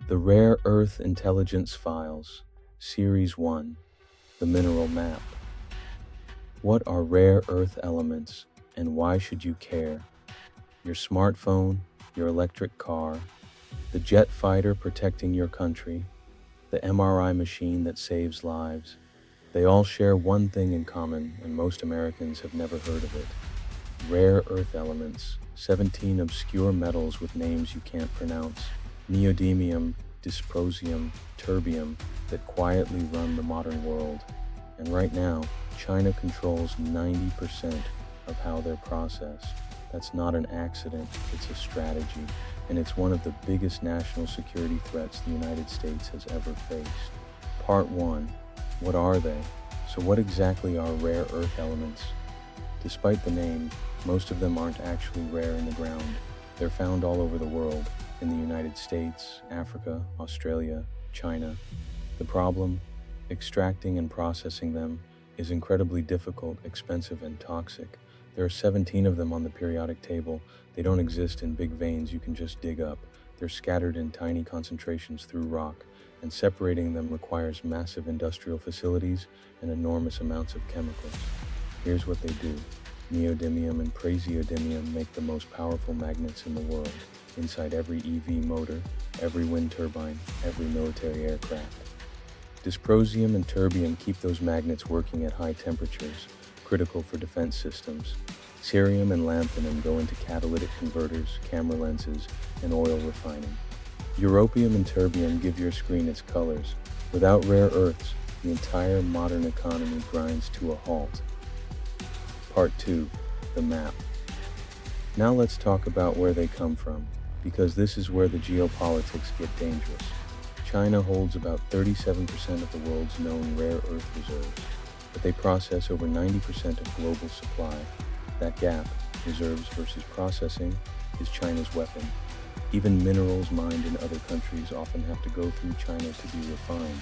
The Rare Earth Intelligence Files, Series 1, The Mineral Map. What are rare earth elements, and why should you care? Your smartphone, your electric car, the jet fighter protecting your country, the MRI machine that saves lives. They all share one thing in common, and most Americans have never heard of it. Rare earth elements, 17 obscure metals with names you can't pronounce. Neodymium, dysprosium, terbium that quietly run the modern world. And right now, China controls 90% of how they're processed. That's not an accident, it's a strategy, and it's one of the biggest national security threats the United States has ever faced. Part 1. What are they? So what exactly are rare earth elements? Despite the name, most of them aren't actually rare in the ground. They're found all over the world, in the United States, Africa, Australia, China. The problem? Extracting and processing them is incredibly difficult, expensive, and toxic. There are 17 of them on the periodic table. They don't exist in big veins you can just dig up. They're scattered in tiny concentrations through rock, and separating them requires massive industrial facilities and enormous amounts of chemicals. Here's what they do. Neodymium and praseodymium make the most powerful magnets in the world, inside every EV motor, every wind turbine, every military aircraft. Dysprosium and terbium keep those magnets working at high temperatures, critical for defense systems. Cerium and lanthanum go into catalytic converters, camera lenses, and oil refining. Europium and terbium give your screen its colors. Without rare earths, the entire modern economy grinds to a halt. Part 2. The map. Now let's talk about where they come from, because this is where the geopolitics get dangerous. China holds about 37% of the world's known rare earth reserves, but they process over 90% of global supply. That gap, reserves versus processing, is China's weapon. Even minerals mined in other countries often have to go through China to be refined.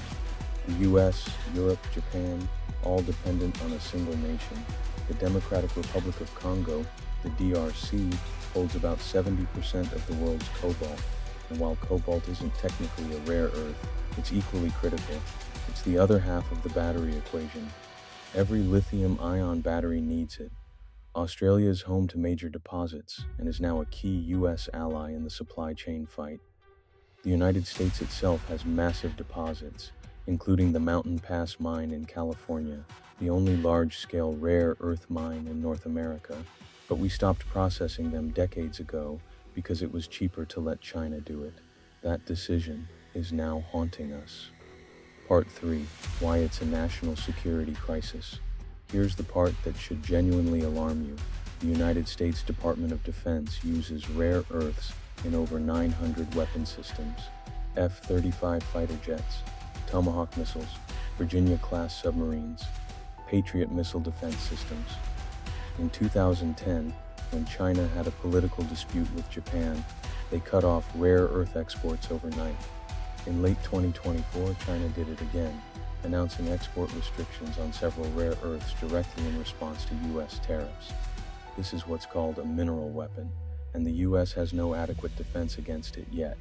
The US, Europe, Japan, all dependent on a single nation. The Democratic Republic of Congo, the DRC, holds about 70% of the world's cobalt. And while cobalt isn't technically a rare earth, it's equally critical. It's the other half of the battery equation. Every lithium-ion battery needs it. Australia is home to major deposits and is now a key US ally in the supply chain fight. The United States itself has massive deposits, including the Mountain Pass mine in California, the only large-scale rare earth mine in North America, but we stopped processing them decades ago because it was cheaper to let China do it. That decision is now haunting us. Part 3. Why it's a national security crisis. Here's the part that should genuinely alarm you. The United States Department of Defense uses rare earths in over 900 weapon systems, F-35 fighter jets, Tomahawk missiles, Virginia-class submarines, Patriot missile defense systems. In 2010, when China had a political dispute with Japan, they cut off rare earth exports overnight. In late 2024, China did it again, announcing export restrictions on several rare earths directly in response to US tariffs. This is what's called a mineral weapon, and the US has no adequate defense against it yet.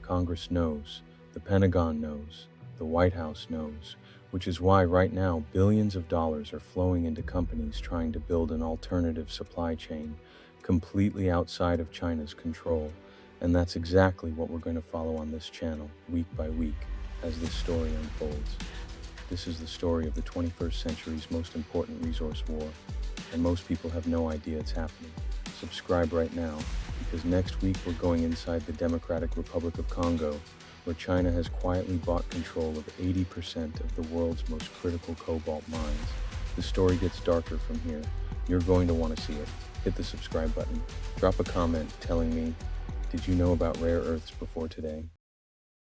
Congress knows, the Pentagon knows, the White House knows, which is why right now billions of dollars are flowing into companies trying to build an alternative supply chain completely outside of China's control. And that's exactly what we're going to follow on this channel, week by week, as this story unfolds. This is the story of the 21st century's most important resource war, and most people have no idea it's happening. Subscribe right now, because next week we're going inside the Democratic Republic of Congo, where China has quietly bought control of 80% of the world's most critical cobalt mines. The story gets darker from here. You're going to want to see it. Hit the subscribe button. Drop a comment telling me, did you know about rare earths before today?